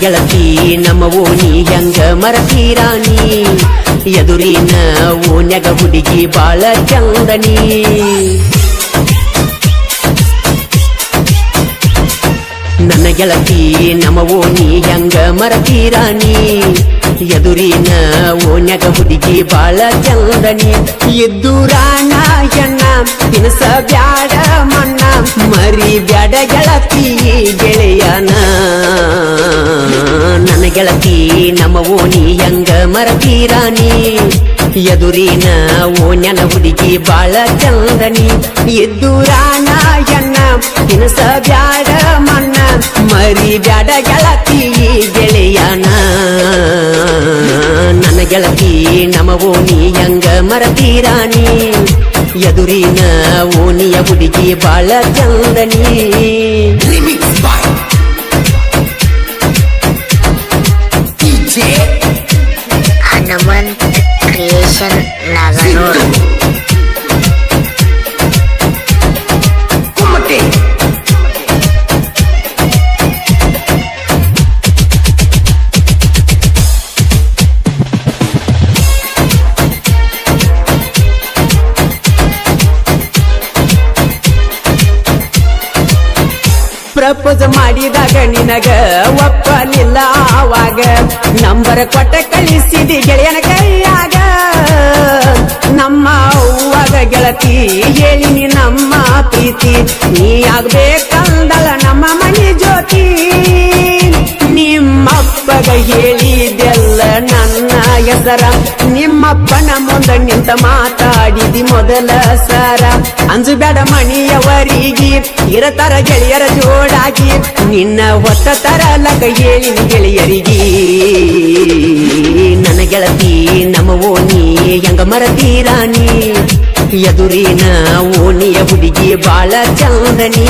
ಗೆಳತಿ ನಮ್ಮ ಓಣಿ ಹೆಂಗ ಮರತೀರಾಣಿ ಎದುರಿನ ಓಣ್ಯಾಗ ಹುಡುಗಿ ಬಾಳ ಚಂದನಿ ನನ್ನ ಗೆಳತಿ ನಮ್ಮ ಓಣಿ ಹೆಂಗ ಮರತೀರಾಣಿ ಎದುರಿನ ಓಣ್ಯಾಗ ಹುಡುಗಿ ಬಾಳ ಚಂದನಿ ಎದ್ದುರಾಣ ಎಣ್ಣ ತಿನಸ ಬ್ಯಾಡ ಮಣ್ಣ ಮರಿ ಬ್ಯಾಡ ಗೆಳತಿ ಗೆಳೆಯನ ನನ್ನ ಗೆಳತಿ ನಮ್ಮ ಓಣಿ ಹೆಂಗ ಮರತೀರಾಣಿ ಎದುರಿನ ಓಣ್ಯನ ಹುಡುಗಿ ಬಾಳ ಚಂದನಿ ಎದ್ದುರಾಣ ಎಣ್ಣ ತಿನಸ ಬ್ಯಾಡ ಮಣ್ಣ ಮರಿ ಬ್ಯಾಡ ಗೆಳತಿ ಗೆಳೆಯನ ನನ್ನ ಗೆಳತಿ ನಮ್ಮ ಓಣಿ ಹೆಂಗ ಮರತೀರಾಣಿ ಎದುರಿನ ಓಣಿಯ ಹುಡುಗಿ ಬಾಳ ಚಂದನಿ ಹನುಮಂತ್ ಕ್ರಿಯೇಷನ್ ನಾಗನೂರ್ ಪ್ರಪೋಸ್ ಮಾಡಿದಾಗ ನಿನಗ ಒಪ್ಪಲಿಲ್ಲ ಆವಾಗ ನಂಬರ್ ಕೊಟ್ಟ ಕಳಿಸಿದಿ ಗೆಳೆಯನ ಕೈಯಾಗ ನಮ್ಮ ಅವ್ವಾಗ ಗೆಳತಿ ಹೇಳಿನಿ ನಮ್ಮ ಪ್ರೀತಿ ನೀ ಆಗ್ಬೇಕಂದಳ ನಮ್ಮ ಮನೆ ಜ್ಯೋತಿ ನಿಮ್ಮಪ್ಪಗ ಹೇಳಿದೆಲ್ಲ ನನ್ನ ಹೆಸರ ನಿಮ್ಮಪ್ಪನ ಮುಂದ ನಿಂತ ಮಾತಾಡಿದಿ ಮೊದಲ ಸರ ಅಂಜುಬೇಡ ಮಣಿಯವರಿಗೆ ಇರತರ ಗೆಳೆಯರ ಜೋಡಾಗಿ ನಿನ್ನ ಹೊತ್ತ ತರಲಕ ಹೇಳಿನ ಗೆಳೆಯರಿಗೆ ನನ್ನ ಗೆಳತಿ ನಮ್ಮ ಓಣಿ ಹೆಂಗ ಮರತೀರಾಣಿ ಎದುರಿನ ಓಣಿಯ ಹುಡುಗಿ ಬಾಳ ಚಂದನಿ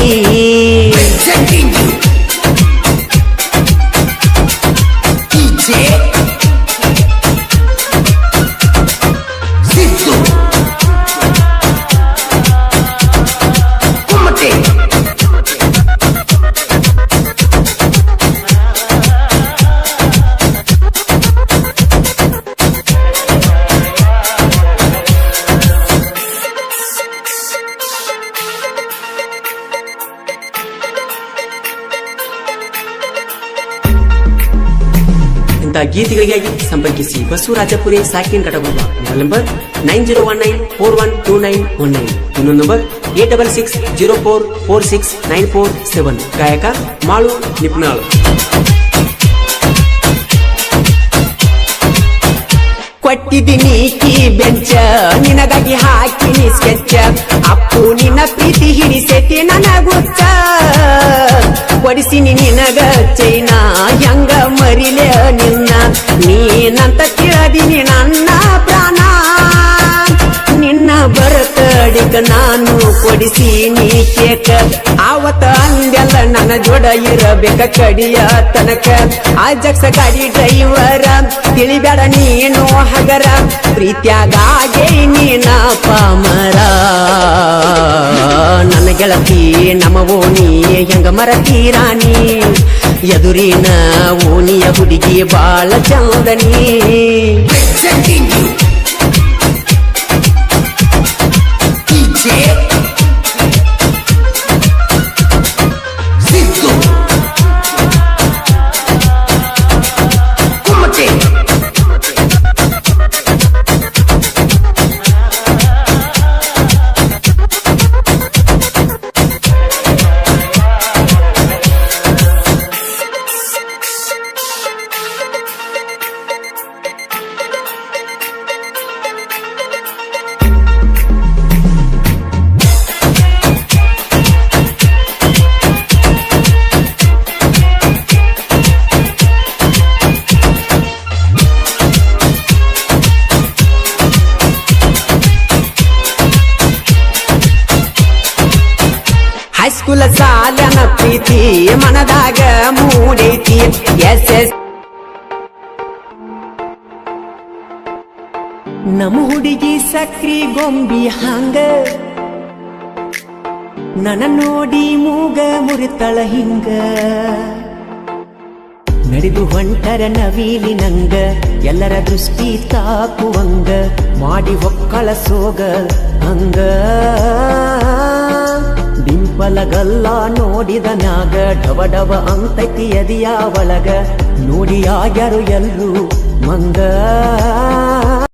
ಗೀತೆಗಳಿಗಾಗಿ ಸಂಪರ್ಕಿಸಿ ಬಸವರಾಜಪುರಿ ಸಾಕಿನ್ ಕಟಗುಬ್ಬ ಮೊಬೈಲ್ ನಂಬರ್ 9019412919 ಇನ್ನೊಂದು ನಂಬರ್ 8660446947 ಗಾಯಕ ಮಾಳು ನಿಪ್ನಾಳ್. ಕೊಟ್ಟಿದ್ದೀನಿ ಕೀ ಬೆಂಚ ನಿನಗಾಗಿ ಹಾಕಿನಿ ಸ್ಕೆಚ್ ಅಪ್ಪು ನಿನ್ನ ಪ್ರೀತಿ ಹಿಡಿಸೈತಿ ನನಗುಚ್ಚ ಕೊಡಿಸಿನಿ ನಿನಗ ಚೈನಾ ಹೆಂಗ ಮರಿಲೆ ನಿನ್ನ ನೀನಂತ ಕೇಳದಿನಿ ನನ್ನ ಪ್ರಾಣ ನಿನ್ನ ಬರ್ತಡಿಕ ನಾನು ಕೊಡಿಸಿನಿ ಕೇಕ ಆವತ್ತ ಅಂದೆಲ್ಲ ನನ್ನ ಜೋಡ ಇರಬೇಕ ಕಡಿಯ ತನಕ ಅಜಕ್ಸ ಗಾಡಿ ಡ್ರೈವರ ತಿಳಿಬೇಡ ನೀನು ಹಗರ ಪ್ರೀತ್ಯಾಗಾಗೆ ನೀನ ಪಾಮರ ನನ್ನ ಗೆಳತಿ ನಮ್ಮ ಓಣಿ ಹೆಂಗ ಮರತೀರಾಣಿ ಎದುರಿನ ಓಣಿಯ ಹುಡುಗಿ ಬಾಳ ಚಂದನಿ ಹೈಸ್ಕೂಲ್ ಸಾಲನ ಪ್ರೀತಿ ಮನದಾಗ ಮೂಡೈತಿ ಎಸ್ ನಮ್ಮ ಹುಡುಗಿ ಸಕ್ರಿ ಗೊಂಬಿ ಹಂಗ ನನ್ನ ನೋಡಿ ಮೂಗ ಮುರಿತಳ ಹಿಂಗ ಹಿಡಿದು ಹೊಂಟರ ನವೀಲಿ ನಂಗ ಎಲ್ಲರ ದೃಷ್ಟಿ ತಾಕುವಂಗ ಮಾಡಿ ಒಕ್ಕಳ ಸೋಗ ಹಂಗ ಡಿಂಪಲಗಲ್ಲ ನೋಡಿದ ಮ್ಯಾಗ ಡವ ಡವ ಅಂತೈತಿ ಎದಿಯ ಒಳಗ ನೋಡಿ ಆಗ್ಯಾರು ಎಲ್ರು ಮಂಗ